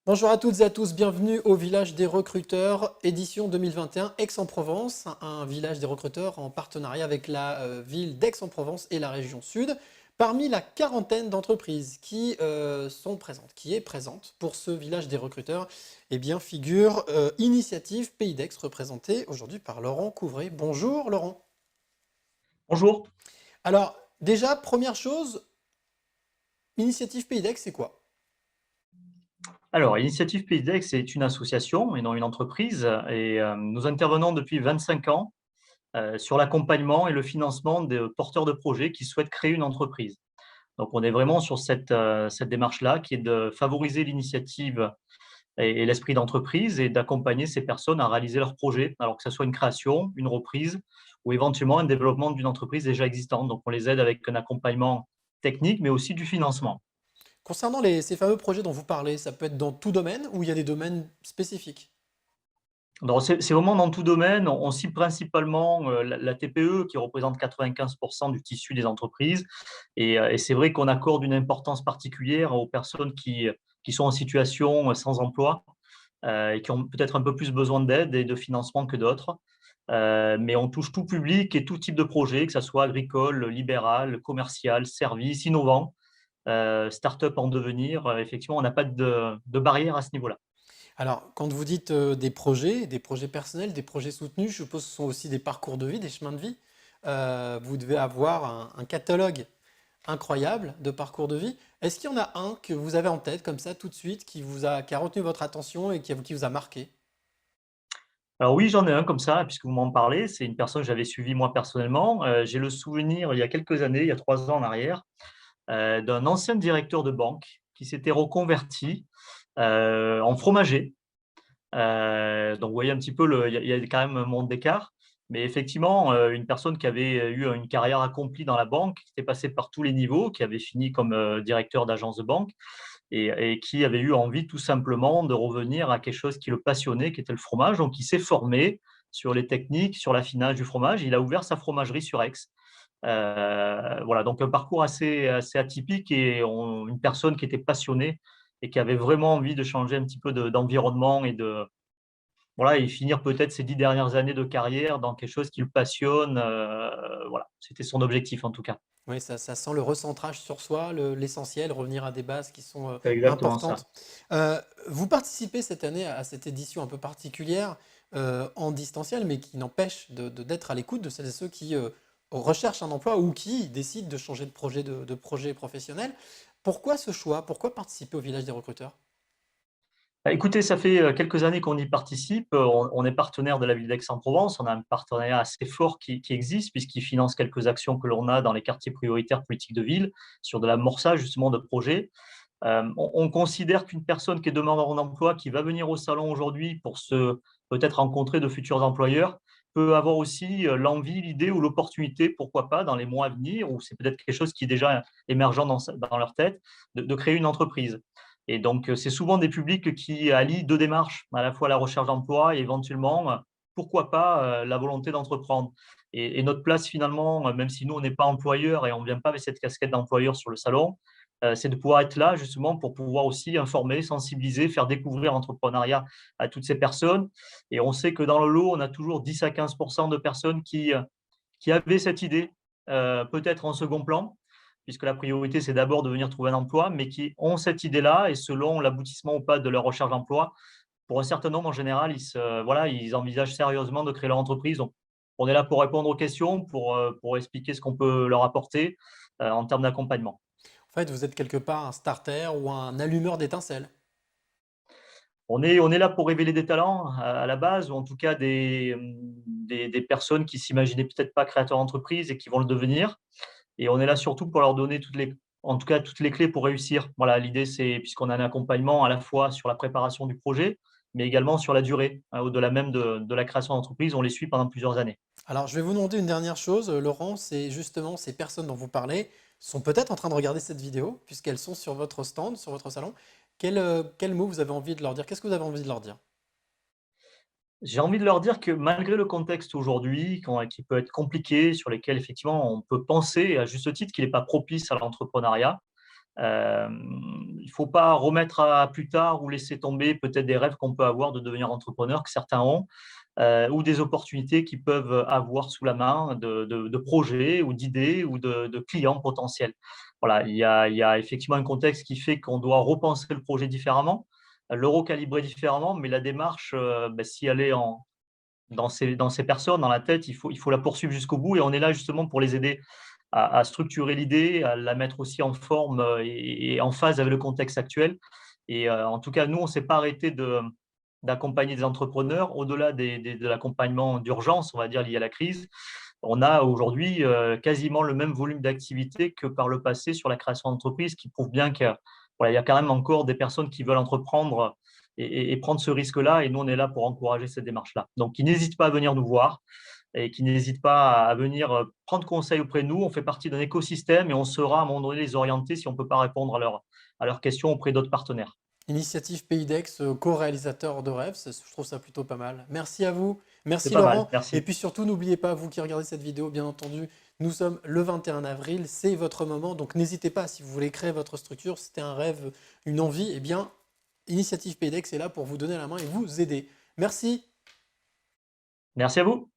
Bonjour à toutes et à tous, bienvenue au Village des Recruteurs, édition 2021, Aix-en-Provence, un village des recruteurs en partenariat avec la ville d'Aix-en-Provence et la région Sud. Parmi la quarantaine d'entreprises qui sont présentes, qui est présente pour ce village des recruteurs, eh bien figure Initiative Pays d'Aix, représentée aujourd'hui par Laurent Couvray. Bonjour Laurent. Bonjour. Alors déjà, première chose, Initiative Pays d'Aix, c'est quoi? Alors, Initiative Pays d'Aix est une association et non une entreprise et nous intervenons depuis 25 ans sur l'accompagnement et le financement des porteurs de projets qui souhaitent créer une entreprise. Donc, on est vraiment sur cette démarche-là qui est de favoriser l'initiative et l'esprit d'entreprise et d'accompagner ces personnes à réaliser leurs projets, alors que ce soit une création, une reprise ou éventuellement un développement d'une entreprise déjà existante. Donc, on les aide avec un accompagnement technique, mais aussi du financement. Concernant ces fameux projets dont vous parlez, ça peut être dans tout domaine ou il y a des domaines spécifiques? Donc c'est vraiment dans tout domaine. On cible principalement, la TPE qui représente 95 du tissu des entreprises et c'est vrai qu'on accorde une importance particulière aux personnes qui sont en situation, sans emploi, et qui ont peut-être un peu plus besoin d'aide et de financement que d'autres. Mais on touche tout public et tout type de projet, que ça soit agricole, libéral, commercial, service, innovant, start-up en devenir. Effectivement, on n'a pas de barrière à ce niveau-là. Alors, quand vous dites des projets personnels, des projets soutenus, je suppose que ce sont aussi des parcours de vie, des chemins de vie. Vous devez avoir un catalogue incroyable de parcours de vie. Est-ce qu'il y en a un que vous avez en tête, comme ça, tout de suite, qui a retenu votre attention et qui vous a marqué? Alors oui, j'en ai un comme ça, puisque vous m'en parlez. C'est une personne que j'avais suivie moi personnellement. J'ai le souvenir, il y a quelques années, il y a 3 ans en arrière, d'un ancien directeur de banque qui s'était reconverti en fromager. Donc vous voyez un petit peu, il y a quand même un monde d'écart. Mais effectivement, une personne qui avait eu une carrière accomplie dans la banque, qui était passée par tous les niveaux, qui avait fini comme directeur d'agence de banque et qui avait eu envie tout simplement de revenir à quelque chose qui le passionnait, qui était le fromage. Donc, il s'est formé sur les techniques, sur l'affinage du fromage. Il a ouvert sa fromagerie sur Aix. Voilà, donc un parcours assez atypique et une personne qui était passionnée et qui avait vraiment envie de changer un petit peu d'environnement voilà, et finir peut-être ses 10 dernières années de carrière dans quelque chose qui le passionne. Voilà, c'était son objectif en tout cas. Oui, ça sent le recentrage sur soi, l'essentiel, revenir à des bases qui sont C'est exactement ça. importantes. Vous participez cette année à cette édition un peu particulière en distanciel, mais qui n'empêche d'être à l'écoute de celles et ceux qui recherchent un emploi ou qui décident de changer de projet professionnel. Pourquoi ce choix? Pourquoi participer au village des recruteurs? Bah, écoutez, ça fait quelques années qu'on y participe. On est partenaire de la ville d'Aix-en-Provence. On a un partenariat assez fort qui existe puisqu'il finance quelques actions que l'on a dans les quartiers prioritaires politiques de ville sur de l'amorçage justement de projets. On considère qu'une personne qui est demandeur d'emploi, qui va venir au salon aujourd'hui pour peut-être rencontrer de futurs employeurs, peut avoir aussi l'envie, l'idée ou l'opportunité, pourquoi pas, dans les mois à venir, ou c'est peut-être quelque chose qui est déjà émergent dans leur tête, de créer une entreprise. Et donc, c'est souvent des publics qui allient deux démarches, à la fois la recherche d'emploi et éventuellement, pourquoi pas, la volonté d'entreprendre. Et notre place finalement, même si nous, on n'est pas employeur et on ne vient pas avec cette casquette d'employeur sur le salon, c'est de pouvoir être là justement pour pouvoir aussi informer, sensibiliser, faire découvrir l'entrepreneuriat à toutes ces personnes. Et on sait que dans le lot, on a toujours 10 à 15 de personnes qui avaient cette idée, peut-être en second plan, puisque la priorité, c'est d'abord de venir trouver un emploi, mais qui ont cette idée-là et selon l'aboutissement ou pas de leur recherche d'emploi, pour un certain nombre, en général, voilà, ils envisagent sérieusement de créer leur entreprise. Donc, on est là pour répondre aux questions, pour expliquer ce qu'on peut leur apporter en termes d'accompagnement. En fait, vous êtes quelque part un starter ou un allumeur d'étincelles. On est là pour révéler des talents à la base, ou en tout cas des personnes qui s'imaginaient peut-être pas créateurs d'entreprise et qui vont le devenir. Et on est là surtout pour leur donner en tout cas, toutes les clés pour réussir. Voilà, l'idée, c'est, puisqu'on a un accompagnement à la fois sur la préparation du projet, mais également sur la durée, hein, au-delà même de la création d'entreprise, on les suit pendant plusieurs années. Alors, je vais vous demander une dernière chose, Laurent, c'est justement ces personnes dont vous parlez sont peut-être en train de regarder cette vidéo, puisqu'elles sont sur votre stand, sur votre salon. Quel mot vous avez envie de leur dire? Qu'est-ce que vous avez envie de leur dire? J'ai envie de leur dire que malgré le contexte aujourd'hui, qui peut être compliqué, sur lesquels effectivement on peut penser à juste titre qu'il n'est pas propice à l'entrepreneuriat, Il ne faut pas remettre à plus tard ou laisser tomber peut-être des rêves qu'on peut avoir de devenir entrepreneur, que certains ont, ou des opportunités qu'ils peuvent avoir sous la main de projets ou d'idées ou de clients potentiels. Voilà, il y a effectivement un contexte qui fait qu'on doit repenser le projet différemment, le recalibrer différemment, mais la démarche, si elle est dans ces personnes, dans la tête, il faut la poursuivre jusqu'au bout et on est là justement pour les aider à structurer l'idée, à la mettre aussi en forme et en phase avec le contexte actuel. Et en tout cas, nous, on ne s'est pas arrêté d'accompagner des entrepreneurs au-delà de l'accompagnement d'urgence, on va dire, lié à la crise. On a aujourd'hui quasiment le même volume d'activité que par le passé sur la création d'entreprise, qui prouve bien qu'il voilà, y a quand même encore des personnes qui veulent entreprendre et prendre ce risque-là. Et nous, on est là pour encourager cette démarche-là. Donc, ils n'hésitent pas à venir nous voir et qui n'hésitent pas à venir prendre conseil auprès de nous. On fait partie d'un écosystème et on saura à un moment donné les orienter si on ne peut pas répondre à leurs questions auprès d'autres partenaires. Initiative Pays d'Aix, co-réalisateur de rêves, je trouve ça plutôt pas mal. Merci à vous, C'est merci pas mal, Laurent. Et merci. puis surtout, n'oubliez pas, vous qui regardez cette vidéo, bien entendu, nous sommes le 21 avril, c'est votre moment. Donc n'hésitez pas, si vous voulez créer votre structure, si c'était un rêve, une envie, eh bien, Initiative Pays d'Aix est là pour vous donner la main et vous aider. Merci. Merci à vous.